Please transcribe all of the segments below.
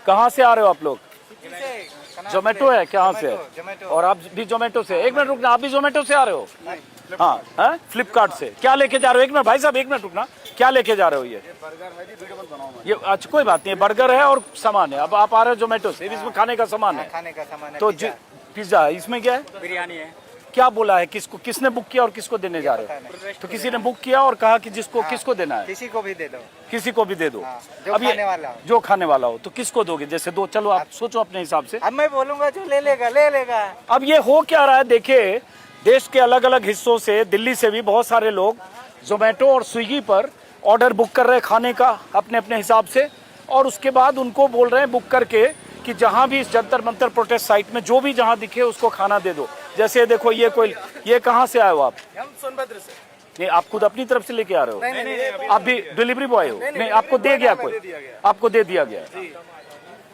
कहाँ से आ रहे हो आप लोग? जोमेटो है, कहाँ से? और आप भी जोमेटो से? एक मिनट रुकना, आप भी जोमेटो से आ रहे हो? हाँ है, फ्लिपकार्ट से। क्या लेके जा रहे हो? एक मिनट भाई साहब, एक मिनट रुकना, क्या लेके जा रहे हो? ये अच्छा कोई बात नहीं, बर्गर है और सामान है। अब आप आ रहे हो जोमेटो से, इसमें खाने का सामान है। खाने का सामान है, तो पिज्जा है, इसमें क्या है? बिरयानी है। क्या बोला है? किसको, किसने बुक किया और किसको देने जा रहे हो? तो किसी ने बुक किया और कहा कि जिसको किसको देना है? किसी को भी दे दो। किसी को भी दे दो। जो अब खाने वाला हो। जो खाने वाला हो तो किसको दोगे? जैसे दो, चलो आप सोचो अपने हिसाब से। अब मैं बोलूंगा जो ले लेगा ले लेगा। अब ये हो क्या रहा है, देखिए देश के अलग अलग हिस्सों से, दिल्ली से भी बहुत सारे लोग जोमेटो और स्विगी पर ऑर्डर बुक कर रहे हैं खाने का अपने अपने हिसाब से, और उसके बाद उनको बोल रहे हैं बुक करके कि जहां भी इस जंतर मंतर प्रोटेस्ट साइट में जो भी जहां दिखे उसको खाना दे दो। जैसे देखो ये कहाँ से आए हो आप? हम सोनभद्र से। नहीं, आप खुद अपनी तरफ से लेके आ रहे हो? नहीं, आप भी डिलीवरी बॉय हो? नहीं, आपको दे गया कोई? आपको दे दिया गया?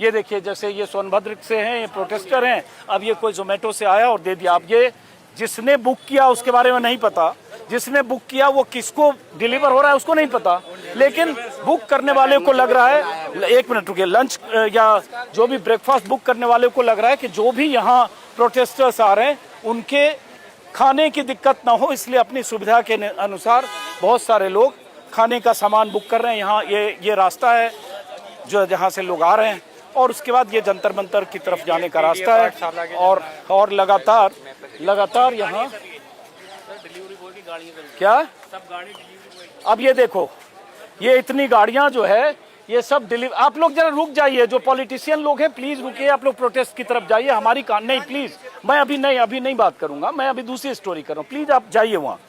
ये देखिए, जैसे ये सोनभद्र से हैं, ये प्रोटेस्टर हैं, अब ये कोई जोमेटो से आया और दे दिया। अब ये जिसने बुक किया उसके बारे में नहीं पता, जिसने बुक किया वो किसको डिलीवर हो रहा है उसको नहीं पता, लेकिन बुक करने वाले को लग रहा है, एक मिनट रुकिए, लंच या जो भी ब्रेकफास्ट बुक करने वाले को लग रहा है कि जो भी यहाँ प्रोटेस्टर्स आ रहे हैं उनके खाने की दिक्कत ना हो, इसलिए अपनी सुविधा के अनुसार बहुत सारे लोग खाने का सामान बुक कर रहे हैं। यहाँ ये रास्ता है जो जहाँ से लोग आ रहे हैं, और उसके बाद ये जंतर मंतर की तरफ जाने का रास्ता है, और लगातार यहाँ क्या, अब ये देखो, ये इतनी गाड़ियां जो है ये सब डिलीवर। आप लोग जरा रुक जाइए, जो पॉलिटिशियन लोग हैं प्लीज रुकिए, आप लोग प्रोटेस्ट की तरफ जाइए। हमारी नहीं प्लीज, मैं अभी नहीं बात करूंगा, मैं अभी दूसरी स्टोरी कर रहा हूँ, प्लीज आप जाइए वहाँ।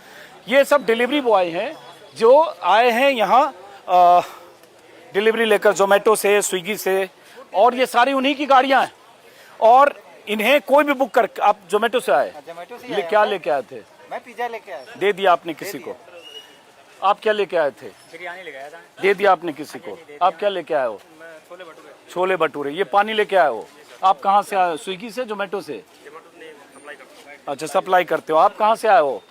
ये सब डिलीवरी बॉय हैं जो आए हैं यहाँ डिलीवरी लेकर, जोमेटो से, स्विगी से, और ये सारी उन्हीं की गाड़ियां हैं, और इन्हें कोई भी बुक कर। आप जोमेटो से आए? क्या लेके आए थे? मैं पिज्जा लेके आया। दे दिया आपने किसी को? आप क्या लेके आए थे? बिरयानी लेके आया था। दे दिया आपने किसी को? आप क्या लेके आए हो? छोले भटूरे। छोले भटूरे। ये पानी लेके आए हो? आप कहाँ से आए हो? स्विगी से, जोमेटो से? अच्छा, सप्लाई करते हो। आप कहाँ से आए हो?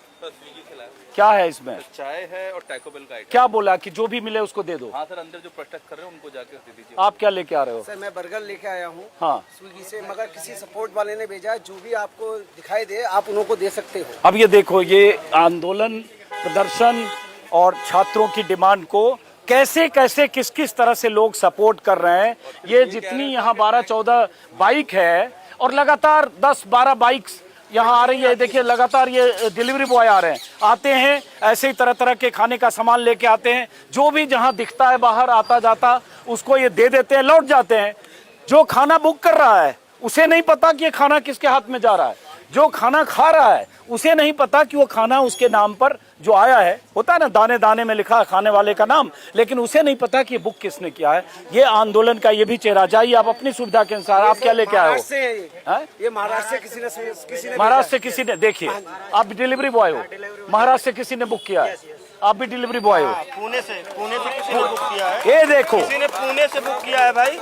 क्या है इसमें? चाय है और टैको बेल का आइटम। क्या बोला कि जो भी मिले उसको दे दो? हाँ सर, अंदर जो प्रोटेस्ट कर रहे हैं उनको जाके दे दीजिए। आप क्या लेके आ रहे हो? सर मैं बर्गर लेके आया हूँ हाँ स्विगी से, मगर किसी सपोर्ट वाले ने भेजा है। जो भी आपको दिखाई दे आप उन्हों को दे सकते हो। अब ये देखो, ये आंदोलन, प्रदर्शन और छात्रों की डिमांड को कैसे कैसे किस किस तरह से लोग सपोर्ट कर रहे हैं। ये जितनी यहाँ 12-14 बाइक है और लगातार 10-12 बाइक्स यहाँ आ रही है, देखिए लगातार ये डिलीवरी बॉय आ रहे हैं, आते हैं ऐसे ही तरह तरह के खाने का सामान लेके आते हैं। जो भी जहाँ दिखता है बाहर आता जाता उसको ये दे देते हैं, लौट जाते हैं। जो खाना बुक कर रहा है उसे नहीं पता कि ये खाना किसके हाथ में जा रहा है। जो खाना खा रहा है उसे नहीं पता कि वो खाना उसके नाम पर जो आया है, होता है ना दाने दाने में लिखा है खाने वाले का नाम, लेकिन उसे नहीं पता कि बुक किसने किया है। ये आंदोलन का ये भी चेहरा। जाइए आप अपनी सुविधा के अनुसार। आप क्या लेके आए हो? ये महाराष्ट्र से किसी ने महाराष्ट्र से किसी ने, देखिए आप भी डिलीवरी बॉय हो, महाराष्ट्र से किसी ने बुक किया है, आप भी डिलीवरी बॉय हो। पुणे से किसी ने बुक किया है। ये देखो, किसी ने पुणे से बुक किया है भाई।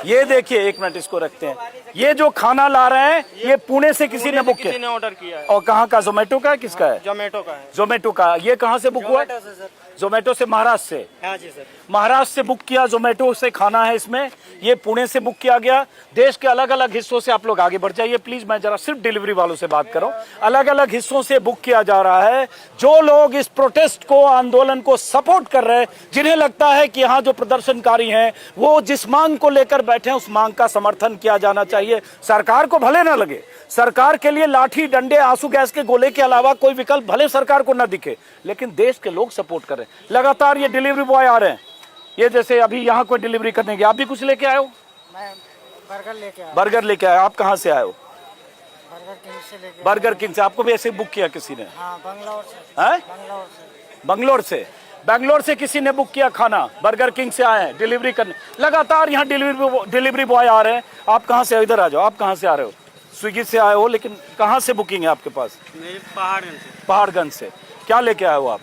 ये देखिए, एक मिनट इसको रखते हैं। ये जो खाना ला रहे हैं ये पुणे से किसी ने बुक किया, किसी ने ऑर्डर किया है। और कहाँ का? जोमेटो का है? किसका है? जोमेटो का है। जोमेटो का। ये कहाँ से बुक हुआ? जोमेटो से, महाराष्ट्र से। हाँ जी सर, महाराष्ट्र से बुक किया, जोमेटो से खाना है इसमें। ये पुणे से बुक किया गया। देश के अलग अलग हिस्सों से आप लोग आगे बढ़ जाइए प्लीज, मैं जरा सिर्फ डिलीवरी वालों से बात कर रहा हूं। अलग अलग हिस्सों से बुक किया जा रहा है। जो लोग इस प्रोटेस्ट को, आंदोलन को सपोर्ट कर रहे हैं, जिन्हें लगता है कि यहाँ जो प्रदर्शनकारी हैं वो जिस मांग को लेकर बैठे हैं उस मांग का समर्थन किया जाना चाहिए। सरकार को भले ना लगे, सरकार के लिए लाठी डंडे आंसू गैस के गोले के अलावा कोई विकल्प भले सरकार को न दिखे, लेकिन देश के लोग सपोर्ट कर रहे हैं। लगातार ये डिलीवरी बॉय आ रहे हैं। ये जैसे अभी यहाँ कोई डिलीवरी करने गया, आप भी कुछ लेके आए हो? मैं बर्गर लेके आया। बर्गर लेके आए। आप कहाँ से आए हो? बर्गर किंग से लेके। बर्गर किंग से। आपको भी ऐसे बुक किया किसी ने? हाँ, बंगलौर से। हैं? बंगलौर से। बैंगलोर से किसी ने बुक किया खाना, बर्गर किंग से आए हैं डिलीवरी करने। लगातार यहाँ डिलीवरी बॉय आ रहे हैं। आप कहाँ से? इधर आ जाओ। आप कहाँ से आ रहे हो? स्विगी से आए हो, लेकिन कहाँ से बुकिंग है आपके पास? पहाड़गंज से। क्या लेके आए हो आप?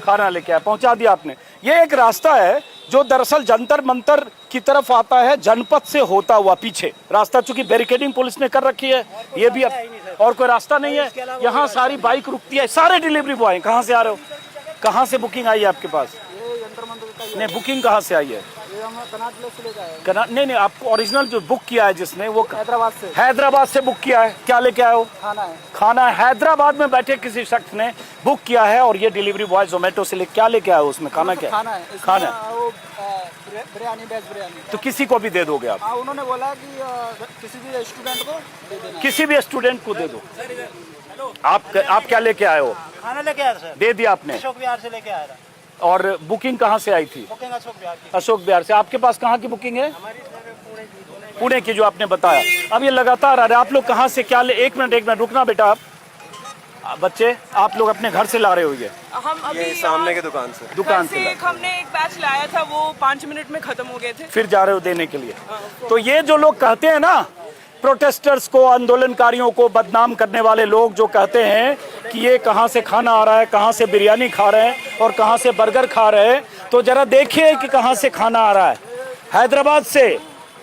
खाना लेके आए, पहुंचा दिया आपने। ये एक रास्ता है जो दरअसल जंतर मंतर की तरफ आता है, जनपद से होता हुआ पीछे रास्ता, चूंकि बैरिकेडिंग पुलिस ने कर रखी है। ये भी और कोई रास्ता नहीं है। यहाँ सारी बाइक रुकती है। सारे डिलीवरी बॉय कहाँ से आ रहे हो? कहाँ से बुकिंग आई है आपके पास? नहीं, बुकिंग कहाँ से आई है? हम कर्नाटक से लेके आए नहीं नहीं, आपको ओरिजिनल जो बुक किया है जिसने वो हैदराबाद हैदराबाद से बुक किया है। क्या लेके आए हो? खाना है। खाना हैदराबाद में बैठे किसी शख्स ने बुक किया है और ये डिलीवरी बॉय जोमेटो से क्या लेके आए हो? उसमें खाना क्या खाना है, इसमें खाना वो बिरयानी, वेज बिरयानी। तो किसी को भी दे दोगे आप? हाँ, उन्होंने बोला कि किसी भी स्टूडेंट को दे देना। किसी भी स्टूडेंट को दे दो। आप क्या लेके आए हो? खाना लेके आया सर, दे दिया आपने। अशोक विहार से लेके आया था। और बुकिंग कहाँ से आई थी? बुकिंग अशोक विहार की। अशोक बिहार से। आपके पास कहाँ की बुकिंग है? पुणे की, जो आपने बताया। अब ये लगातार आ रहा है। आप लोग कहाँ से क्या ले? एक मिनट रुकना बेटा। आप बच्चे, आप लोग अपने घर से ला रहे हो ये? हम अभी सामने की दुकान से दुकान से से एक हमने एक बैच लाया था, वो 5 मिनट में खत्म हो गए थे। फिर जा रहे हो देने के लिए? तो ये जो लोग कहते हैं ना, प्रोटेस्टर्स को, आंदोलनकारियों को बदनाम करने वाले लोग जो कहते हैं कि ये कहाँ से खाना आ रहा है, कहाँ से बिरयानी खा रहे हैं और कहाँ से बर्गर खा रहे हैं, तो जरा देखिए कि कहाँ से खाना आ रहा है। हैदराबाद से,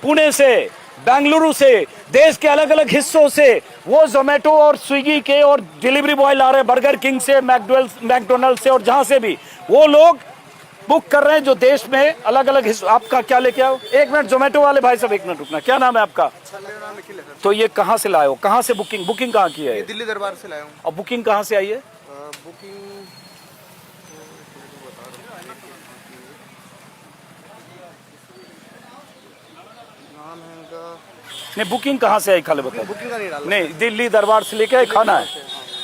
पुणे से, बेंगलुरु से, देश के अलग अलग हिस्सों से वो जोमेटो और स्विगी के और डिलीवरी बॉय ला रहे हैं, बर्गर किंग से, मैकडोनल्ड से, और जहां से भी वो लोग बुक कर रहे हैं, जो देश में अलग अलग हिस्सों। आपका क्या लेके आओ? एक मिनट, जोमेटो वाले भाई साहब एक मिनट रुकना। क्या नाम है आपका? तो ये कहाँ से लाए हो? कहाँ से बुकिंग कहाँ की है? दिल्ली दरबार से लाया हूँ। और बुकिंग कहाँ से आई है? बुकिंग नाम है उनका, नहीं, बुकिंग कहाँ से आई खाली बताओ। बुकिंग का नहीं डाला। नहीं, दिल्ली दरबार से लेके आए खाना है।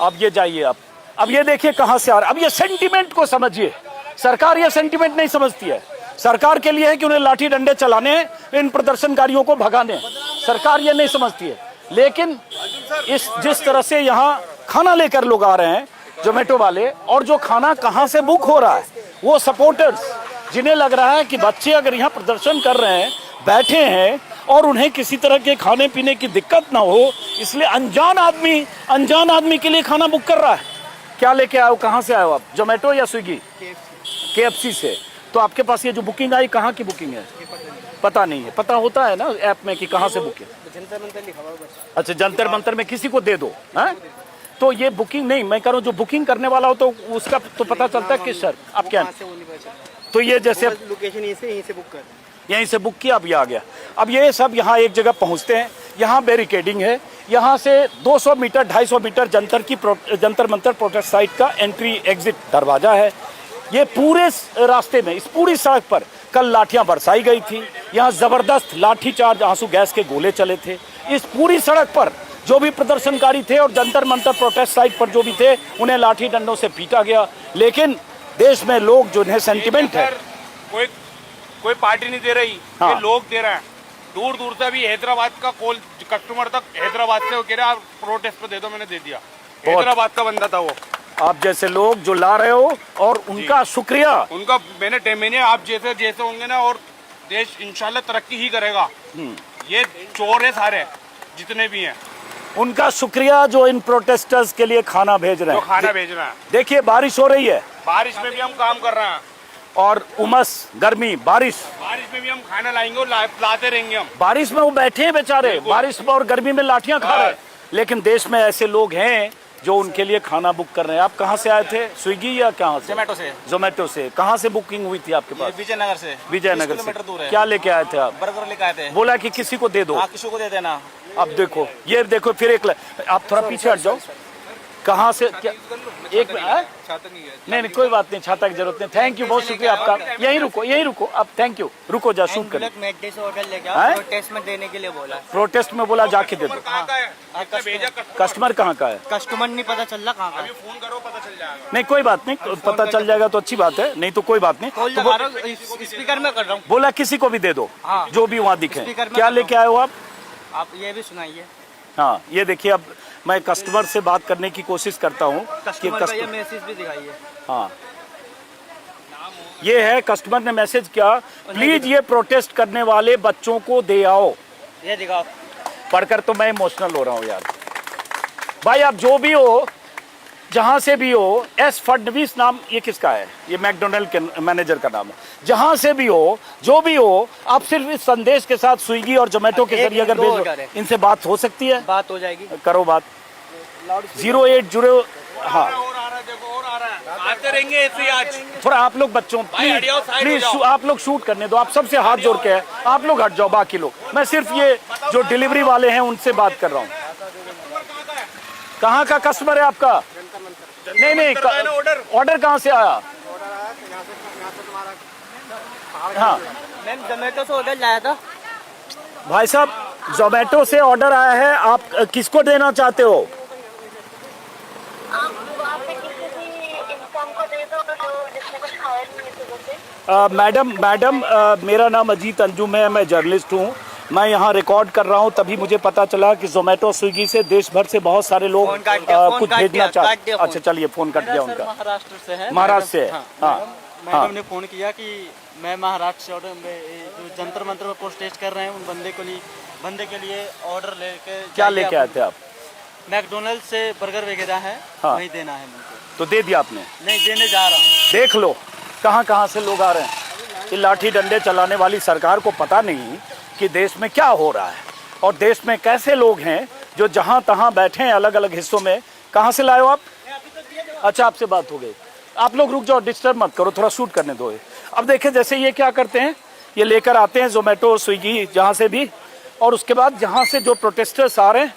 अब ये जाइए आप, अब ये देखिए कहाँ से आ रहा है। अब ये सेंटिमेंट को समझिए। सरकार ये सेंटिमेंट नहीं समझती है। सरकार के लिए है कि उन्हें लाठी डंडे चलाने, इन प्रदर्शनकारियों को भगाने। सरकार ये नहीं समझती है। लेकिन जिस तरह से यहाँ खाना लेकर लोग आ रहे हैं जोमेटो वाले, और जो खाना कहाँ से बुक हो रहा है, वो सपोर्टर्स जिन्हें लग रहा है कि बच्चे अगर यहाँ प्रदर्शन कर रहे हैं, बैठे हैं, और उन्हें किसी तरह के खाने पीने की दिक्कत ना हो, इसलिए अनजान आदमी के लिए खाना बुक कर रहा है। क्या लेके आए हो? कहाँ से आए हो आप? जोमेटो या स्विगी? KFC से। तो आपके पास ये जो बुकिंग आई, कहाँ की बुकिंग है? पता नहीं है। पता होता है ना ऐप में कि कहाँ से बुक है? जंतर मंतर लिखा हुआ बस। अच्छा, जंतर मंतर में किसी को दे दो है? तो ये बुकिंग नहीं, मैं कह रहा हूँ जो बुकिंग करने वाला हो तो उसका तो पता चलता है किस शर्त। आप क्या? तो ये जैसे लोकेशन यहीं से बुक कर, यहीं से बुक किया, अब ये आ गया। अब ये सब यहाँ एक जगह पहुँचते हैं, यहाँ बैरिकेडिंग है। यहाँ से 200 metre 250 metre Jantar Mantar protest site का एंट्री एग्जिट दरवाजा है। ये पूरे रास्ते में, इस पूरी सड़क पर कल लाठियां बरसाई गई थी। यहाँ जबरदस्त लाठीचार्ज, आंसू गैस के गोले चले थे। इस पूरी सड़क पर जो भी प्रदर्शनकारी थे और जंतर मंतर प्रोटेस्ट साइट पर जो भी थे, उन्हें लाठी डंडों से पीटा गया। लेकिन देश में लोग जो है सेंटिमेंट है, कोई पार्टी नहीं दे रही, हाँ। ये लोग दे रहे हैं। दूर दूर से अभी हैदराबाद का कॉल कस्टमर तक हैदराबाद से वो कह रहा प्रोटेस्ट पे दे दो, मैंने दे दिया। हैदराबाद का बंदा था वो। आप जैसे लोग जो ला रहे हो, और उनका शुक्रिया। उनका मैंने आप जैसे होंगे ना, और देश इंशाल्लाह तरक्की ही करेगा। ये चोर है सारे जितने भी हैं, उनका शुक्रिया जो इन प्रोटेस्टर्स के लिए खाना भेज रहे जो हैं। खाना भेज रहे हैं। देखिए बारिश हो रही है, बारिश में भी हम काम कर रहे हैं, और उमस, गर्मी, बारिश में भी हम खाना लाएंगे और लाते रहेंगे हम। बारिश में वो बैठे हैं बेचारे, बारिश में और गर्मी में लाठियां खा रहे हैं। लेकिन देश में ऐसे लोग हैं जो उनके लिए खाना बुक कर रहे हैं। आप कहाँ से आए थे? स्विगी या कहाँ से? जोमेटो से। कहाँ से बुकिंग हुई थी आपके पास? विजयनगर से। विजयनगर 20 किलोमीटर दूर से। है। क्या लेके आए थे आप? बर्गर लेके आए थे। बोला कि किसी को दे दो। हाँ, किसी को दे देना। अब देखो, ये देखो, फिर आप थोड़ा पीछे हट जाओ। कहाँ से क्या? एक नहीं, कोई बात नहीं, छाता की जरूरत नहीं। थैंक यू, बहुत शुक्रिया आपका। यहीं रुको अब। थैंक यू, रुको, जा शूट कर। प्रोटेस्ट में देने के लिए बोला। प्रोटेस्ट में बोला जाके दे दो। कस्टमर कहाँ का है? कस्टमर नहीं पता चल रहा कहाँ का। फोन करो, पता चल जाएगा। नहीं, कोई बात नहीं, पता चल जाएगा तो अच्छी बात है, नहीं तो कोई बात नहीं। तो स्पीकर में कर रहा हूँ। बोला किसी को भी दे दो, हाँ। जो भी वहाँ दिखे। स्पीकर में क्या लेके आए हो आप? ये भी सुनाइए। हाँ, ये देखिए, अब मैं कस्टमर से बात करने की कोशिश करता हूँ कि कस्टमर मैसेज भी दिखाइए। हाँ, ये है, कस्टमर ने मैसेज किया, प्लीज ये प्रोटेस्ट करने वाले बच्चों को दे आओ। ये दिखाओ। पढ़कर तो मैं इमोशनल हो रहा हूँ यार। भाई आप जो भी हो, जहां से भी हो, एस फडणवीस नाम ये किसका है? ये मैकडोनल्ड के मैनेजर का नाम है। जहां से भी हो, जो भी हो, आप सिर्फ इस संदेश के साथ स्विगी और जोमेटो के जरिए अगर भेजो, इनसे बात हो सकती है। बात हो जाएगी। करो बात। 080, हाँ, आते रहेंगे ऐसे ही आज। थोड़ा आप लोग बच्चों भाई, हटियो, साइड हो प्लीज जाओ। आप लोग शूट करने दो, आप सबसे हाथ जोड़ के हैं, आप लोग हट जाओ, बाकी लोग, मैं सिर्फ ये जो डिलीवरी वाले हैं उनसे बात कर रहा हूँ। कहाँ का कस्टमर है आपका? नहीं नहीं, ऑर्डर कहाँ से आया? हाँ मैम जोमेटो से ऑर्डर लाया था। भाई साहब, जोमेटो से ऑर्डर आया है, आप किसको देना चाहते हो? मैडम मेरा नाम अजीत अंजुम है, मैं जर्नलिस्ट हूँ, मैं यहाँ रिकॉर्ड कर रहा हूँ। तभी मुझे पता चला कि जोमेटो स्विगी से देश भर से बहुत सारे लोग फोन काट दिया, फोन कुछ काट भेजना दिया, चाहते। काट दिया फोन। अच्छा चलिए, फोन कट गया उनका। महाराष्ट्र से है। महाराष्ट्र से है, हाँ। मैडम ने फोन किया कि मैं महाराष्ट्र से ऑर्डर जो जंतर मंतर में प्रोटेस्ट कर रहे हैं उन बंदे के लिए ऑर्डर लेके क्या लेके आए थे आप? मैकडोनल्ड से बर्गर वगैरह है, हाँ। वही देना है मुझको। तो दे दिया आपने? नहीं, देने जा रहा हूँ। देख लो कहाँ कहाँ से लोग आ रहे हैं। ये लाठी डंडे चलाने वाली सरकार को पता नहीं कि देश में क्या हो रहा है और देश में कैसे लोग हैं जो जहाँ तहाँ बैठे हैं अलग अलग हिस्सों में। कहाँ से लाए हो आप? अच्छा, आपसे बात हो गई। आप लोग रुक जाओ, डिस्टर्ब मत करो, थोड़ा शूट करने दो। अब देखें जैसे ये क्या करते हैं, ये लेकर आते हैं जोमेटो स्विगी जहाँ से भी, और उसके बाद जहाँ से जो प्रोटेस्टर्स आ रहे हैं,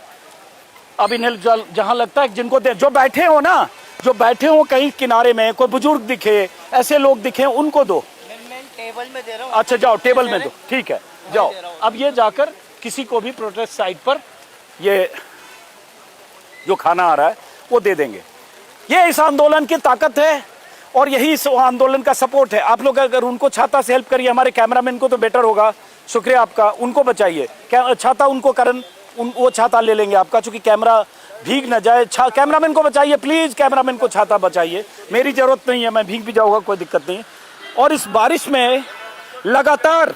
अब इन्हें जहाँ लगता है जिनको दे, जो बैठे हो ना, जो बैठे हो कहीं किनारे में, कोई बुजुर्ग दिखे, ऐसे लोग दिखे, उनको दो। मैं टेबल में दे रहा हूँ। अच्छा जाओ, टेबल में दो, ठीक है, जाओ। अब ये जाकर किसी को भी प्रोटेस्ट साइट पर ये जो खाना आ रहा है वो दे देंगे। ये इस आंदोलन की ताकत है और यही इस आंदोलन का सपोर्ट है। आप लोग अगर उनको छाता से हेल्प करिए, हमारे कैमरामैन को तो बेटर होगा। शुक्रिया आपका, उनको बचाइए। छाता उनको वो छाता ले लेंगे आपका, चूंकि कैमरा भीग न जाए। कैमरामैन को बचाइए प्लीज, कैमरामैन को छाता बचाइए। मेरी जरूरत नहीं है, मैं भीग भी जाऊंगा, कोई दिक्कत नहीं। और इस बारिश में लगातार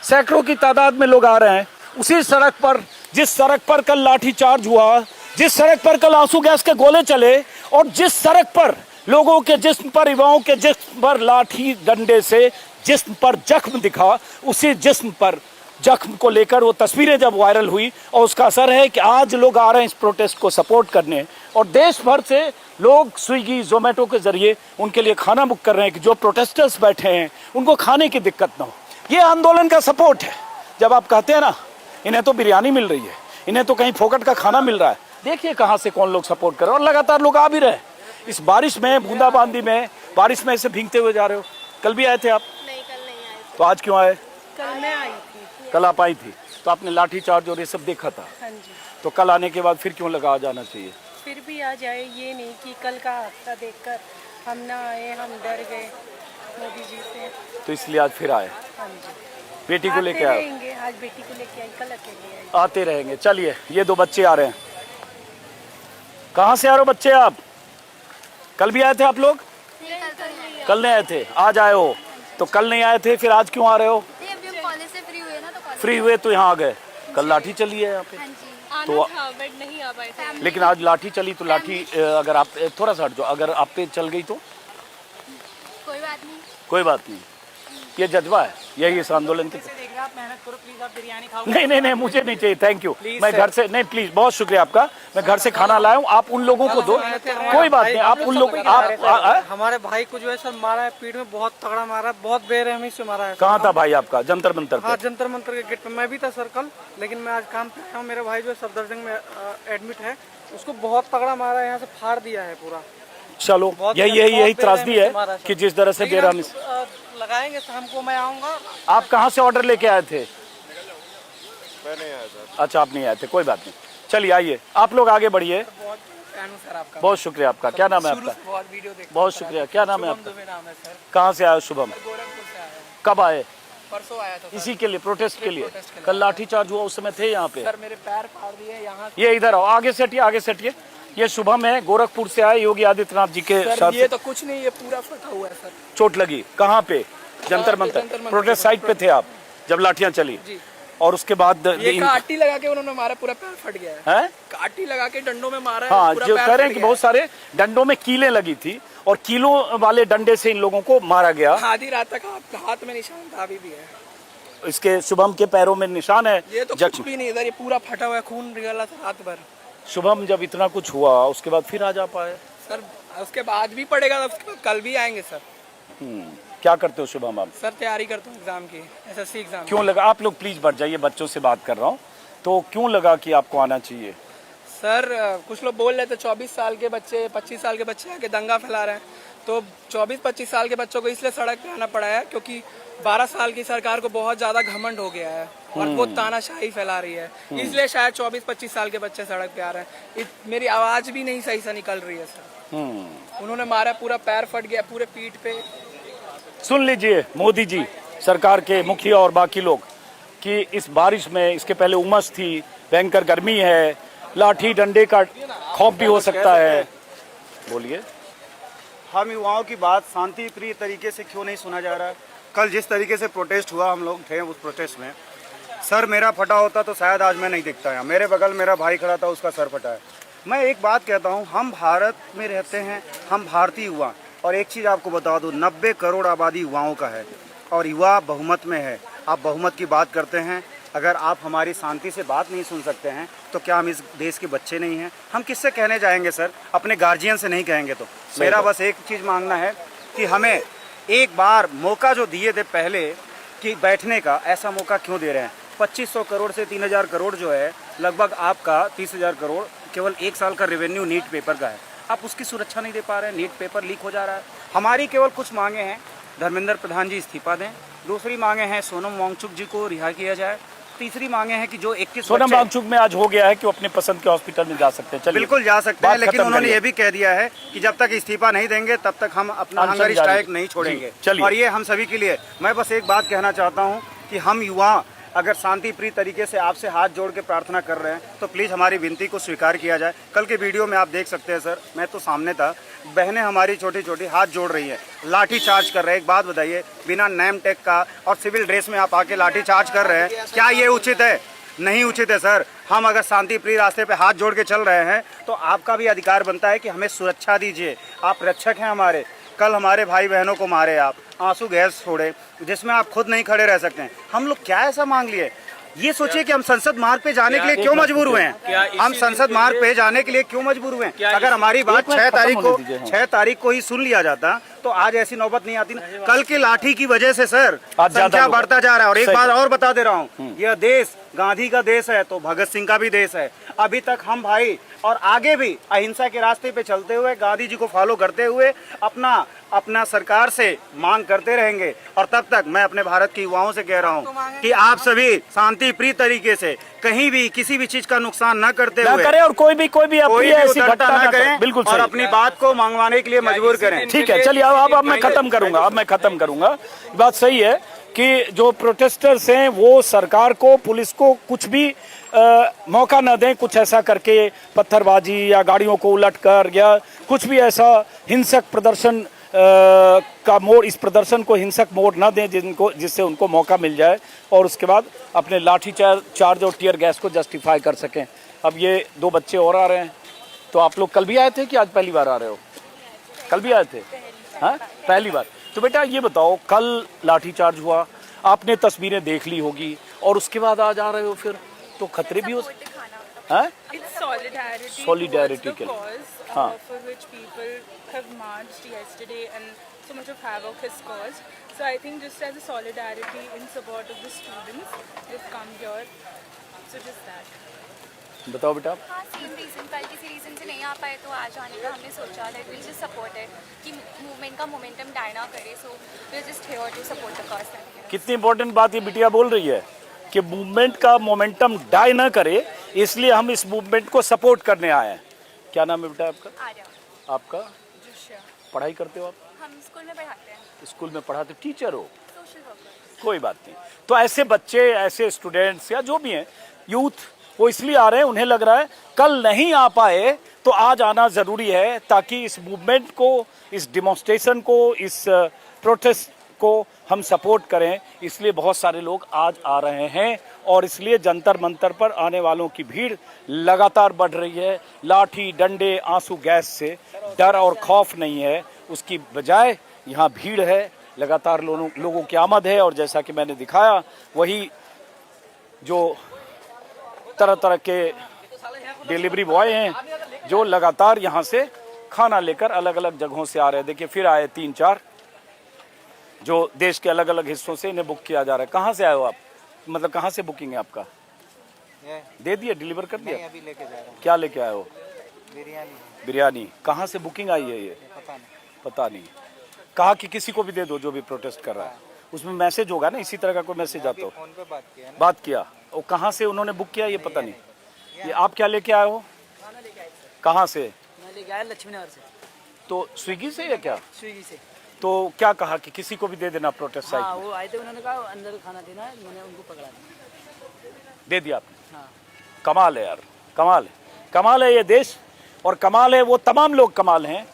सैकड़ों की तादाद में लोग आ रहे हैं उसी सड़क पर, जिस सड़क पर कल लाठीचार्ज हुआ, जिस सड़क पर कल आंसू गैस के गोले चले, और जिस सड़क पर लोगों के जिस्म पर, युवाओं के जिस्म पर लाठी डंडे से जिस्म पर जख्म दिखा, उसी जिस्म पर जख्म को लेकर वो तस्वीरें जब वायरल हुई, और उसका असर है कि आज लोग आ रहे हैं इस प्रोटेस्ट को सपोर्ट करने, और देश भर से लोग स्विगी जोमेटो के जरिए उनके लिए खाना बुक कर रहे हैं कि जो प्रोटेस्टर्स बैठे हैं उनको खाने की दिक्कत ना हो। ये आंदोलन का सपोर्ट है। जब आप कहते हैं ना इन्हें तो बिरयानी मिल रही है, इन्हें तो कहीं फोकट का खाना मिल रहा है, देखिए कहाँ से कौन लोग सपोर्ट कर रहे हैं। और लगातार लोग आ भी रहे इस बारिश में, बूंदाबांदी में, बारिश में ऐसे भीगते हुए जा रहे हो। कल भी आए थे आप? नहीं, कल नहीं आए। तो आज क्यों आए? कल मैं आई थी। कल आप आई थी तो आपने लाठीचार्ज और ये सब देखा था, हाँ जी। तो कल आने के बाद फिर क्यों लगा आ जाना चाहिए? फिर भी आ जाए, ये नहीं कि कल का हादसा देखकर हम ना आए, हम डर गए मोदी जी से, तो इसलिए आज फिर आए। हाँ जी। बेटी को लेके आते आए? रहेंगे, आज बेटी को लेके आई, कल अकेले आई। आते रहेंगे। चलिए, ये दो बच्चे आ रहे हैं। कहाँ से आ रहे हो बच्चे आप? कल भी आए थे आप लोग? कल नहीं आए थे, आज आए हो। तो कल नहीं आए थे, फिर आज क्यों आ रहे हो? कॉलेज से फ्री हुए ना, तो कॉलेज फ्री हुए तो यहाँ आ गए। कल लाठी चली है यहाँ पे, तो आना था बट नहीं आ पाए थे। लेकिन आज लाठी चली तो लाठी अगर आप थोड़ा सा हट जाओ, अगर आप पे चल गई तो कोई बात नहीं। कोई बात नहीं। ये जज्बा है, यही इस आंदोलन की। देख रहे आप, मेहनत करो प्लीज, आप बिरयानी खाओ। नहीं, मुझे नहीं चाहिए, थैंक यू। मैं घर से नहीं, प्लीज, बहुत शुक्रिया आपका, मैं घर से खाना लाया हूँ, आप उन लोगों को दो। कोई बात नहीं, आप उन लोग हमारे भाई को जो है सर मारा है, पीठ में बहुत तगड़ा मारा है, बहुत बेरहमी से मारा है। कहाँ था भाई आपका? जंतर मंतर हाँ, पे? जंतर मंतर के गेट पे मैं भी था सर कल, लेकिन मैं आज काम पे आया हूँ। मेरा भाई जो है सफदरजंग में एडमिट है, उसको बहुत तगड़ा मारा है, यहाँ से फाड़ दिया है पूरा। चलो, यही त्रासदी है कि जिस तरह से बेरहमी लगाएंगे। शाम को मैं आऊँगा। आप कहाँ से ऑर्डर लेके आए थे? मैं नहीं आया था। अच्छा, आप नहीं आए थे, कोई बात नहीं। चलिए आइए, आप लोग आगे बढ़िए। बहुत शुक्रिया आपका। क्या नाम है आपका? बहुत शुक्रिया। क्या नाम है आपका? कहाँ से आए हो? शुभम। कब आए? परसों आया था इसी के लिए, प्रोटेस्ट के लिए? कल लाठीचार्ज हुआ, उस समय थे यहाँ पे? सर, मेरे पैर फाड़ दिए यहाँ। ये इधर आओ, आगे से हटिए, आगे से हटिए। ये शुभम है, गोरखपुर से आए, योगी आदित्यनाथ जी के साथ। ये तो कुछ नहीं, ये पूरा फटा हुआ है सर। चोट लगी कहाँ पे? जंतर मंतर प्रोटेस्ट साइट पे थे आप जब लाठियां चली? और उसके बाद ये काटी लगा के उन्होंने मारा, पूरा पैर फट गया है। काटी लगा के डंडों में मारा है। हाँ, जो कह रहे हैं कि बहुत सारे डंडों में कीलें लगी थी और कीलों वाले डंडे से इन लोगों को मारा गया। आधी रात तक हाथ में निशान था, अभी भी है। इसके शुभम के पैरों में निशान है। ये तो कुछ भी नहीं, इधर ये पूरा फटा हुआ है, खून निकला था रात भर। शुभम जब इतना कुछ हुआ उसके बाद फिर आ जा पाए? सर उसके बाद भी पड़ेगा, उसके बाद कल भी आएंगे सर। क्या करते हो शुभम आप? सर तैयारी करता हूँ एग्जाम की, एसएससी एग्जाम। क्यों लगा, आप लोग प्लीज बढ़ जाइए, बच्चों से बात कर रहा हूँ, तो क्यों लगा कि आपको आना चाहिए? सर कुछ लोग बोल रहे थे 24 साल के बच्चे 25 साल के बच्चे आके दंगा फैला रहे हैं, तो 24-25 साल के बच्चों को इसलिए सड़क पे आना पड़ा है क्योंकि 12 साल की सरकार को बहुत ज्यादा घमंड हो गया है और वो तानाशाही फैला रही है, इसलिए शायद 24-25 साल के बच्चे सड़क पे आ रहे हैं। मेरी आवाज भी नहीं सही से निकल रही है सर। उन्होंने मारा, पूरा पैर फट गया, पूरे पीठ पे। सुन लीजिए मोदी जी, सरकार के मुखिया और बाकी लोग, कि इस बारिश में, इसके पहले उमस थी, भयंकर गर्मी है, लाठी डंडे का खौफ भी हो सकता है। बोलिए। हम युवाओं की बात शांति प्रिय तरीके से क्यों नहीं सुना जा रहा है? कल जिस तरीके से प्रोटेस्ट हुआ, हम लोग थे उस प्रोटेस्ट में, सर मेरा फटा होता तो शायद आज मैं नहीं दिखता यहाँ। मेरे बगल मेरा भाई खड़ा था, उसका सर फटा है। मैं एक बात कहता हूँ, हम भारत में रहते हैं, हम भारतीय युवा, और एक चीज़ आपको बता दूँ, 90 करोड़ आबादी युवाओं का है और युवा बहुमत में है। आप बहुमत की बात करते हैं, अगर आप हमारी शांति से बात नहीं सुन सकते हैं तो क्या हम इस देश के बच्चे नहीं हैं? हम किससे कहने जाएंगे सर? अपने गार्जियन से नहीं कहेंगे तो। मेरा बस एक चीज़ मांगना है कि हमें एक बार मौका जो दिए थे पहले कि बैठने का, ऐसा मौका क्यों दे रहे हैं? 2500 करोड़ से 3000 करोड़ जो है, लगभग आपका 30,000 करोड़ केवल एक साल का रेवेन्यू नीट पेपर का है। आप उसकी सुरक्षा नहीं दे पा रहे हैं, नीट पेपर लीक हो जा रहा है। हमारी केवल कुछ मांगे हैं, धर्मेंद्र प्रधान जी इस्तीफा दें। दूसरी मांगे हैं सोनम वांगचुक जी को रिहा किया जाए। तीसरी मांगे हैं कि जो 21 सोनम वांगचुक में आज हो गया है कि वो अपने पसंद के हॉस्पिटल में जा सकते हैं। बिल्कुल जा सकते हैं, लेकिन उन्होंने ये भी कह दिया है कि जब तक इस्तीफा नहीं देंगे तब तक हम अपना हंगर स्ट्राइक नहीं छोड़ेंगे। और ये हम सभी के लिए, मैं बस एक बात कहना चाहता हूँ कि हम युवा अगर शांति प्रिय तरीके से आपसे हाथ जोड़ के प्रार्थना कर रहे हैं तो प्लीज़ हमारी विनती को स्वीकार किया जाए। कल के वीडियो में आप देख सकते हैं सर, मैं तो सामने था, बहनें हमारी छोटी छोटी हाथ जोड़ रही है, लाठी चार्ज कर रहे हैं। एक बात बताइए, बिना नेम टैग का और सिविल ड्रेस में आप आके लाठी चार्ज कर रहे हैं, क्या ये उचित है? नहीं उचित है सर। हम अगर शांति प्रिय रास्ते पे हाथ जोड़ के चल रहे हैं तो आपका भी अधिकार बनता है कि हमें सुरक्षा दीजिए। आप रक्षक हैं हमारे। कल हमारे भाई बहनों को मारे, आप आंसू गैस छोड़े, जिसमें आप खुद नहीं खड़े रह सकते हैं। हम लोग क्या ऐसा मांग लिए? ये सोचिए कि हम संसद मार्ग पे जाने के लिए क्यों मजबूर हुए हैं? हम संसद मार्ग पे जाने के लिए क्यों मजबूर हुए हैं? अगर हमारी बात 6 तारीख को ही सुन लिया जाता तो आज ऐसी नौबत नहीं आती ना। कल की लाठी की वजह से सर संख्या बढ़ता जा रहा है। और एक बात और बता दे रहा हूँ, यह देश गांधी का देश है तो भगत सिंह का भी देश है। अभी तक हम भाई और आगे भी अहिंसा के रास्ते पे चलते हुए, गांधी जी को फॉलो करते हुए अपना सरकार से मांग करते रहेंगे। और तब तक मैं अपने भारत के युवाओं से कह रहा हूँ कि आप सभी शांति प्रिय तरीके से कहीं भी किसी भी चीज का नुकसान न करते हुए करें और कोई भी ऐसी घटना न करें, बिल्कुल और अपनी बात को मंगवाने के लिए मजबूर करें। ठीक है, चलिए अब मैं खत्म करूंगा। बात सही है कि जो प्रोटेस्टर्स हैं वो सरकार को, पुलिस को कुछ भी मौका न दें, कुछ ऐसा करके पत्थरबाजी या गाड़ियों को उलटकर या कुछ भी ऐसा हिंसक प्रदर्शन का मोड़, इस प्रदर्शन को हिंसक मोड़ न दें जिससे उनको मौका मिल जाए और उसके बाद अपने लाठी चार्ज और टीयर गैस को जस्टिफाई कर सकें। अब ये 2 बच्चे और आ रहे हैं, तो आप लोग कल भी आए थे कि आज पहली बार आ रहे हो? कल भी आए थे? हाँ, पहली बार। तो बेटा ये बताओ, कल लाठी चार्ज हुआ, आपने तस्वीरें देख ली होगी और उसके बाद आज आ रहे हो, फिर तो खतरे भी हो सकते हैं। Solidarity के लिए, हाँ। For which people have marched yesterday and so much of havoc has caused. So I think just as a solidarity in support of the students, they've come here. So just that. बताओ बेटा। हाँ, same reason, कल किसी reason से नहीं आ पाए तो आज आने का हमने सोचा है। वी जस्ट सपोर्टेड कि मूवमेंट का मोमेंटम डाई ना करे, so we are just here to support the cause. कितनी इंपॉर्टेंट बात ये बिटिया बोल रही है कि मूवमेंट का मोमेंटम डाई ना करे, इसलिए हम इस मूवमेंट को सपोर्ट करने आए हैं। क्या नाम है बेटा आपका? आर्या। आपका? पढ़ाई करते हो आप? हम स्कूल में पढ़ाते हैं। स्कूल में पढ़ाते, टीचर हो? Social worker. कोई बात नहीं। तो ऐसे बच्चे, ऐसे स्टूडेंट्स या जो भी हैं, यूथ, वो इसलिए आ रहे हैं, उन्हें लग रहा है कल नहीं आ पाए तो आज आना ज़रूरी है ताकि इस मूवमेंट को, इस डिमॉन्स्ट्रेशन को, इस प्रोटेस्ट को हम सपोर्ट करें। इसलिए बहुत सारे लोग आज आ रहे हैं और इसलिए जंतर मंतर पर आने वालों की भीड़ लगातार बढ़ रही है। लाठी डंडे आंसू गैस से डर और खौफ नहीं है, उसकी बजाय यहाँ भीड़ है, लगातार लोगों की आमद है। और जैसा कि मैंने दिखाया, वही जो तरह तरह के डिलीवरी बॉय हैं जो लगातार यहाँ से खाना लेकर अलग अलग जगहों से आ रहे हैं। देखिए फिर आए 3-4 जो देश के अलग अलग हिस्सों से इन्हें बुक किया जा रहा है। कहाँ से आए हो आप, मतलब कहाँ से बुकिंग है आपका? दे दिया, डिलीवर कर दिया? अभी लेके जा रहा हूँ। क्या लेके आए हो? बिरयानी। बिरयानी। कहाँ से बुकिंग आई है ये? पता नहीं। कहा कि किसी को भी दे दो जो भी प्रोटेस्ट कर रहा है। उसमें मैसेज होगा ना, इसी तरह का कोई मैसेज आता हो? फोन पे बात किया। और कहाँ से उन्होंने बुक किया ये पता नहीं। ये आप क्या लेके आए हो? कहाँ से? मैं लेके आया लक्ष्मी नगर से। तो स्विगी से या क्या? स्विगी से। तो क्या कहा कि किसी को भी दे देना प्रोटेस्ट साइट में? वो आए थे, उन्होंने कहा अंदर खाना देना है, मैंने उनको पकड़ा दिया। दे दिया आपने? हाँ। कमाल है यार, कमाल है, कमाल है ये देश। और कमाल है वो तमाम लोग, कमाल हैं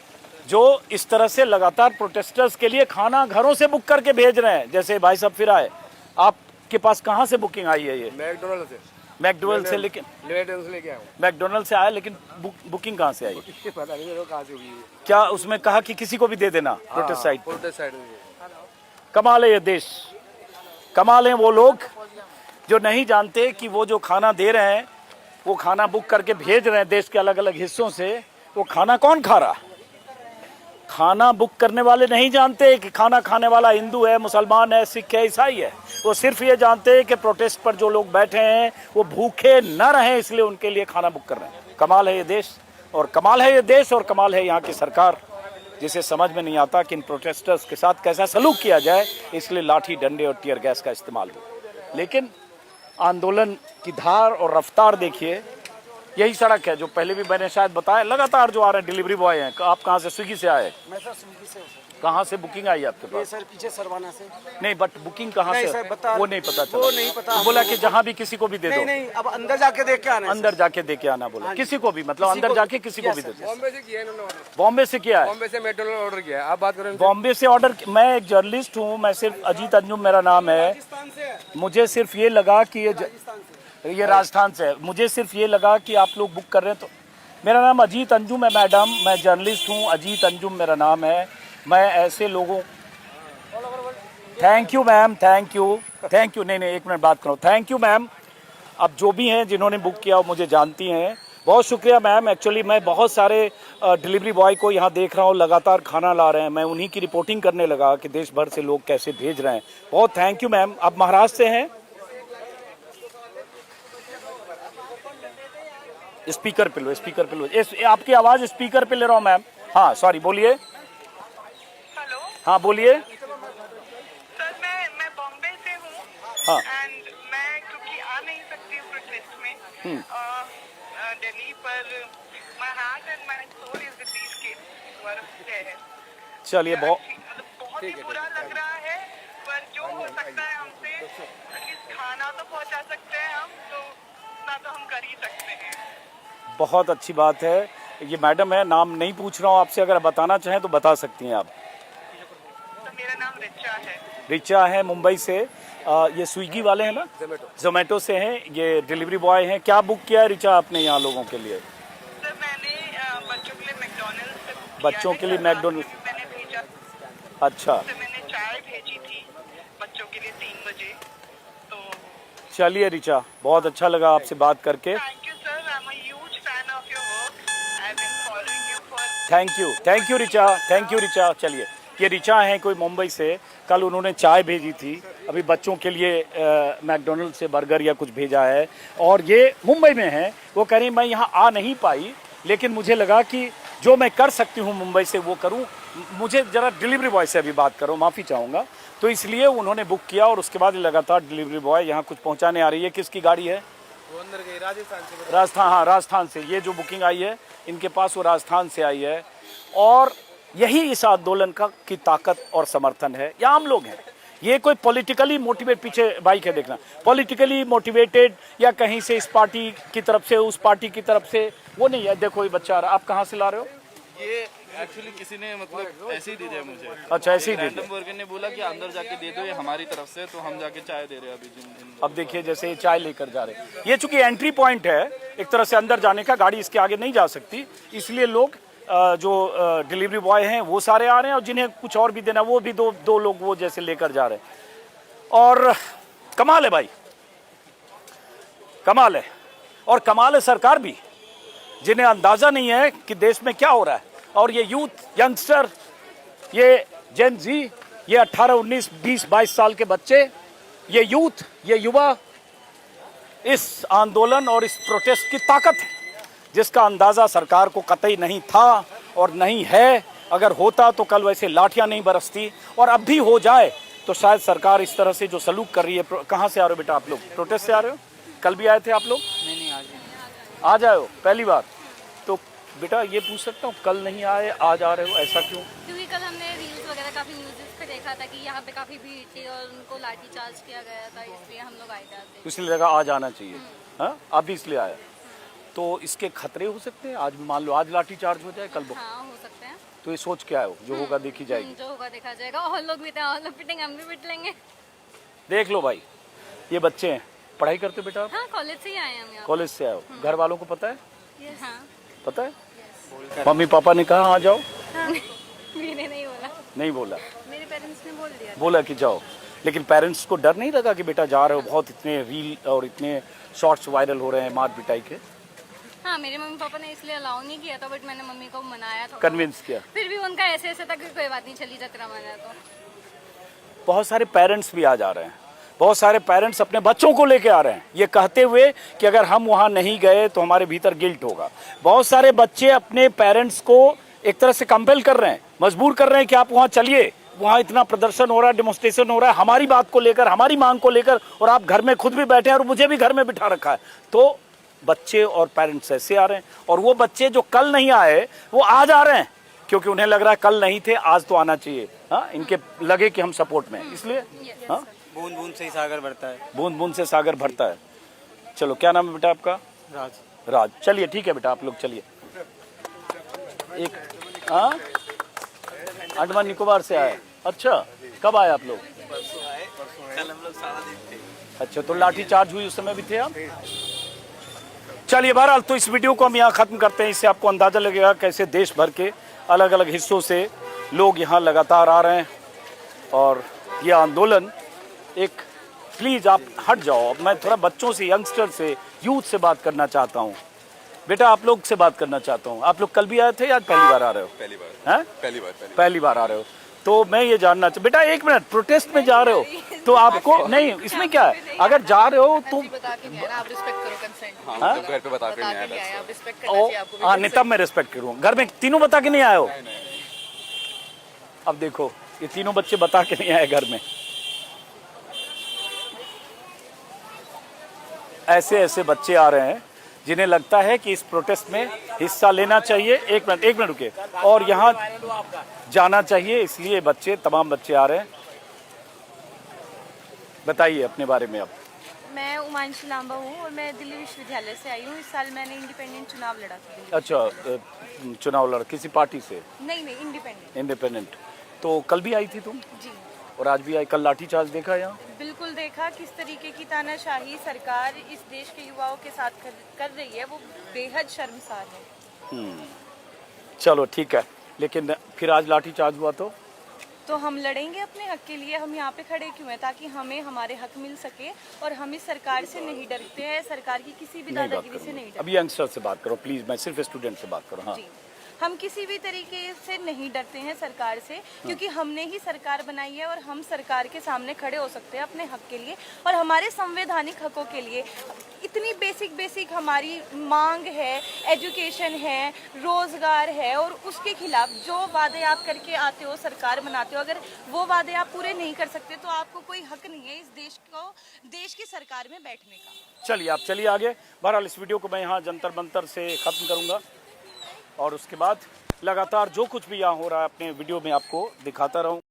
जो इस तरह से लगातार प्रोटेस्टर्स के लिए खाना घरों से बुक करके भेज रहे हैं। जैसे भाई साहब फिर आए, आपके पास कहाँ से बुकिंग आई है ये? मैकडोनल्ड से। मैकडोनल्ड से? लेकिन लेके आया हूँ। मैकडोनल्ड से आया, लेकिन बुकिंग कहाँ से आई? पता नहीं मेरे को कहाँ से हुई है। क्या उसमें कहा कि किसी को भी दे देना प्रोटेस्ट साइट? प्रोटेस्ट साइड में। कमाल है ये देश, कमाल है वो लोग जो नहीं जानते कि वो जो खाना दे रहे हैं, वो खाना बुक करके भेज रहे हैं देश के अलग अलग हिस्सों से, वो खाना कौन खा रहा? खाना बुक करने वाले नहीं जानते कि खाना खाने वाला हिंदू है, मुसलमान है, सिख है, ईसाई है। वो सिर्फ ये जानते हैं कि प्रोटेस्ट पर जो लोग बैठे हैं वो भूखे न रहें, इसलिए उनके लिए खाना बुक कर रहे हैं। कमाल है ये देश, और कमाल है ये देश, और कमाल है यहाँ की सरकार, जिसे समझ में नहीं आता कि इन प्रोटेस्टर्स के साथ कैसा सलूक किया जाए, इसलिए लाठी डंडे और टीयर गैस का इस्तेमाल हो। लेकिन आंदोलन की धार और रफ्तार देखिए। यही सड़क है जो पहले भी मैंने शायद बताया, लगातार जो आ रहे हैं डिलीवरी बॉय हैं। आप कहाँ से? स्विगी से आए? मैं सर स्विगी से हूँ। कहाँ से बुकिंग आई आपके ये पास? सर पीछे सरवाना से। नहीं, बट बुकिंग कहाँ नहीं से? सर, बता- वो नहीं पता चला। वो नहीं पता। तो बोला कि जहाँ भी किसी को भी दे नहीं दो। नहीं, अब अंदर जाके देख के आना है। अंदर जाके दे के आना बोला, किसी को भी, मतलब अंदर जाके किसी को भी दे दो। बॉम्बे से किया इन्होंने ऑर्डर। बॉम्बे से किया है? बॉम्बे से मैकडोनल्ड ऑर्डर किया। आप बात करें। बॉम्बे से ऑर्डर। मैं एक जर्नलिस्ट हूँ, मैं सिर्फ अजीत अंजुम मेरा नाम है। मुझे सिर्फ ये लगा कि ये राजस्थान से है। मुझे सिर्फ ये लगा कि आप लोग बुक कर रहे हैं। तो मेरा नाम अजीत अंजुम है मैडम, मैं जर्नलिस्ट हूँ, अजीत अंजुम मेरा नाम है। मैं ऐसे लोगों, thank you ma'am, thank you, thank you. नहीं, एक मिनट बात करो। Thank you ma'am. अब जो भी हैं जिन्होंने बुक किया वो मुझे जानती हैं, बहुत शुक्रिया मैम। एक्चुअली मैं बहुत सारे डिलीवरी बॉय को यहाँ देख रहा हूँ, लगातार खाना ला रहे हैं। मैं उन्हीं की रिपोर्टिंग करने लगा कि देश भर से लोग कैसे भेज रहे हैं। बहुत थैंक यू मैम। आप महाराष्ट्र से हैं? स्पीकर पे लो, स्पीकर पे लो। आपकी आवाज़ स्पीकर पे ले रहा हूँ मैम। हाँ सॉरी, बोलिए। हेलो हाँ बोलिए। सर, मैं बॉम्बे से हूँ। हाँ। एंड मैं क्योंकि आ नहीं सकती हूँ प्रोटेस्ट में दिल्ली, पर my heart and my soul is with these kids who are there. चलिए, बहुत ही बुरा लग रहा है, पर जो हो सकता है हमसे, एटलीस्ट खाना तो पहुँचा सकते हैं हम, तो ना तो हम कर ही सकते हैं। बहुत अच्छी बात है। ये मैडम है, नाम नहीं पूछ रहा हूँ आपसे, अगर बताना चाहें तो बता सकती हैं आप। तो मेरा नाम रिचा है। रिचा है, मुंबई से। ये स्विगी वाले हैं ना? जोमेटो से हैं, ये डिलीवरी बॉय हैं। क्या बुक किया है रिचा आपने यहाँ लोगों के लिए? सर मैंने बच्चों के लिए मैकडोनल्ड्स से बुक बच्चों के लिए मैकडोनल्ड्स? मैंने भेजा। अच्छा, तो मैंने चाय भेजी थी बच्चों के लिए 3 बजे। तो चलिए रिचा, बहुत अच्छा लगा आपसे बात करके। Thank you sir, I am a huge fan of your work. I have been following you for. Thank you Richa, thank you Richa. चलिए, ये रिचा हैं कोई मुंबई से। कल उन्होंने चाय भेजी थी, अभी बच्चों के लिए मैकडोनल्ड से बर्गर या कुछ भेजा है, और ये मुंबई में हैं। वो कह रही मैं यहाँ आ नहीं पाई, लेकिन मुझे लगा कि जो मैं कर सकती हूँ मुंबई से वो करूँ। मुझे ज़रा डिलीवरी बॉय से अभी बात करो, माफ़ी चाहूँगा। तो इसलिए उन्होंने बुक किया, और उसके बाद लगातार डिलीवरी बॉय यहाँ कुछ पहुँचाने आ रही है। किसकी गाड़ी है? वो अंदर गई राजस्थान से। राजस्थान, हाँ राजस्थान से। ये जो बुकिंग आई है इनके पास, वो राजस्थान से आई है। और यही इस आंदोलन का की ताकत और समर्थन है। ये आम लोग हैं, ये कोई पॉलिटिकली मोटिवेट, पीछे बाइक है देखना, पॉलिटिकली मोटिवेटेड या कहीं से इस पार्टी की तरफ से उस पार्टी की तरफ से, वो नहीं है। देखो ये बच्चा आ रहा, आप कहाँ से ला रहे हो? ये एक्चुअली किसी ने मतलब ऐसे ही दे दिया मुझे। अच्छा, ऐसे ही दे दिया। रैंडम वर्कर ने बोला कि अंदर जाके दे दो, ये हमारी तरफ से, तो हम जाके चाय दे रहे हैं अभी। अब देखिए जैसे ये चाय लेकर जा रहे हैं, ये चूंकि एंट्री पॉइंट है एक तरह से अंदर जाने का, गाड़ी इसके आगे नहीं जा सकती, इसलिए लोग जो डिलीवरी बॉय हैं वो सारे आ रहे हैं, और जिन्हें कुछ और भी देना वो भी दो लोग वो जैसे लेकर जा रहे हैं। और कमाल है भाई, कमाल है। और कमाल है सरकार भी, जिन्हें अंदाजा नहीं है कि देश में क्या हो रहा है। और ये यूथ यंगस्टर, ये जेन जी, ये 18, 19, 20, 22 साल के बच्चे, ये यूथ, ये युवा इस आंदोलन और इस प्रोटेस्ट की ताकत है, जिसका अंदाजा सरकार को कतई नहीं था और नहीं है। अगर होता तो कल वैसे लाठियां नहीं बरसती, और अब भी हो जाए तो शायद सरकार इस तरह से जो सलूक कर रही है। कहाँ से आ रहे हो बेटा आप लोग? प्रोटेस्ट से आ रहे हो? कल भी आए थे आप लोग? नहीं आज आ जाए हो पहली बार? तो बेटा ये पूछ सकता हूँ, कल नहीं आए आज आ रहे हो, ऐसा क्यों? क्योंकि कल हमने रील्स वगैरह काफ़ी न्यूज़ पे देखा था कि यहाँ पे काफ़ी भीड़ थी और उनको लाठीचार्ज किया गया था, इसलिए हम लोग आए थे आज। इसलिए लगा आज आना चाहिए। हाँ, आप भी इसलिए आए। तो इसके खतरे हो सकते हैं, आज भी मान लो आज लाठी चार्ज हो जाए, कल हाँ हो सकते हैं। तो ये सोच क्या है, जो होगा देखी जाएगी। जो होगा देखा जाएगा, और लोग भी थे, और लोग पिटेंगे, हम भी पिट लेंगे। देख लो भाई, ये बच्चे हैं, पढ़ाई करते हो बेटा आप? हाँ कॉलेज से ही आए हैं हम यहाँ। कॉलेज से आए हो, घर वालों को पता है? हाँ पता है? मम्मी पापा ने कहा आ जाओ? मैंने नहीं बोला। नहीं बोला? मेरे पेरेंट्स ने बोल दिया। बोला कि जाओ, लेकिन पेरेंट्स को डर नहीं लगा कि बेटा जा रहे हो? बहुत इतने रील और इतने शॉर्ट्स वायरल हो रहे हैं मार पिटाई के। हाँ मेरे मम्मी पापा ने इसलिए अलाउ नहीं किया था, बट मैंने मम्मी को मनाया था, कन्विंस किया। फिर भी उनका ऐसे था कि कोई बात नहीं, चली जतरा मना। तो बहुत सारे पेरेंट्स भी आ जा रहे हैं, बहुत सारे पेरेंट्स अपने बच्चों को लेके आ रहे हैं, ये कहते हुए कि अगर हम वहाँ नहीं गए तो हमारे भीतर गिल्ट होगा। बहुत सारे बच्चे अपने पेरेंट्स को एक तरह से कंपेल कर रहे हैं, मजबूर कर रहे हैं कि आप वहाँ चलिए, वहाँ इतना प्रदर्शन हो रहा है, डेमोन्स्ट्रेशन हो रहा है हमारी बात को लेकर, हमारी मांग को लेकर, और आप घर में खुद भी बैठे हैं और मुझे भी घर में बिठा रखा है। तो बच्चे और पेरेंट्स ऐसे आ रहे हैं, और वो बच्चे जो कल नहीं आए वो आज आ रहे हैं, क्योंकि उन्हें लग रहा है कल नहीं थे आज तो आना चाहिए। हाँ, इनके लगे कि हम सपोर्ट में, इसलिए। हाँ, बूंद बूंद से ही सागर भरता है। बूंद बूंद से सागर भरता है। चलो, क्या नाम है बेटा आपका? राज। राज, चलिए ठीक है बेटा, आप लोग चलिए। एक हाँ, अंडमान निकोबार से आए? अच्छा, कब आए आप लोग? कल हम लोग सारा दिन थे। अच्छा, तो लाठी चार्ज हुई उस समय भी थे आप? चलिए, बहरहाल तो इस वीडियो को हम यहाँ खत्म करते हैं। इससे आपको अंदाजा लगेगा कैसे देश भर के अलग अलग हिस्सों से लोग यहाँ लगातार आ रहे हैं, और ये आंदोलन एक, प्लीज आप हट जाओ। मैं थोड़ा बच्चों से, यंगस्टर से, यूथ से बात करना चाहता हूँ। बेटा आप लोग से बात करना चाहता हूँ। आप लोग कल भी आए थे या आज पहली बार आ रहे हो? पहली बार। हैं? पहली बार आ रहे हो। तो मैं ये जानना चाहता, बेटा एक मिनट, प्रोटेस्ट में जा रहे हो तो आपको नहीं, इसमें क्या है, अगर जा रहे हो तो आप रिस्पेक्ट करो कंसेंट। हाँ, घर पे बता के नहीं आया। आप रिस्पेक्ट करना चाहिए आपको। हाँ, नहीं तब मैं रिस्पेक्ट करूँ। घर में तीनों बता के नहीं आए हो? अब देखो, ये तीनों बच्चे बता के नहीं आए घर में। ऐसे ऐसे बच्चे आ रहे हैं जिन्हें लगता है कि इस प्रोटेस्ट में हिस्सा लेना चाहिए। एक मिनट रुके, और यहाँ जाना चाहिए, इसलिए बच्चे, तमाम बच्चे आ रहे हैं। बताइए अपने बारे में। अब मैं उमांशी लांबा हूँ और मैं दिल्ली विश्वविद्यालय से आई हूँ। इस साल मैंने इंडिपेंडेंट चुनाव लड़ा था। अच्छा, चुनाव लड़ा किसी पार्टी से? नहीं इंडिपेंडेंट। इंडिपेंडेंट। तो कल भी आई थी तुम? जी। और आज भी आई? कल लाठीचार्ज देखा यहाँ? बिल्कुल देखा। किस तरीके की तानाशाही सरकार इस देश के युवाओं के साथ कर रही है, वो बेहद शर्मसार है। चलो ठीक है, लेकिन फिर आज लाठीचार्ज हुआ तो हम लड़ेंगे अपने हक के लिए। हम यहाँ पे खड़े क्यों हैं? ताकि हमें हमारे हक मिल सके, और हम इस सरकार से नहीं डरते हैं, सरकार की किसी भी दादागिरी से नहीं डरते। अभी यंगस्टर से बात करो प्लीज, मैं सिर्फ स्टूडेंट से बात करूँ। हाँ जी, हम किसी भी तरीके से नहीं डरते हैं सरकार से, क्योंकि हमने ही सरकार बनाई है और हम सरकार के सामने खड़े हो सकते हैं अपने हक के लिए और हमारे संवैधानिक हकों के लिए। इतनी बेसिक हमारी मांग है, एजुकेशन है, रोजगार है, और उसके खिलाफ जो वादे आप करके आते हो, सरकार बनाते हो, अगर वो वादे आप पूरे नहीं कर सकते तो आपको कोई हक नहीं है इस देश की सरकार में बैठने का। चलिए, आप चलिए आगे। बहरहाल इस वीडियो को मैं यहाँ जंतर मंतर से खत्म करूँगा, और उसके बाद लगातार जो कुछ भी यहाँ हो रहा है अपने वीडियो में आपको दिखाता रहूँ।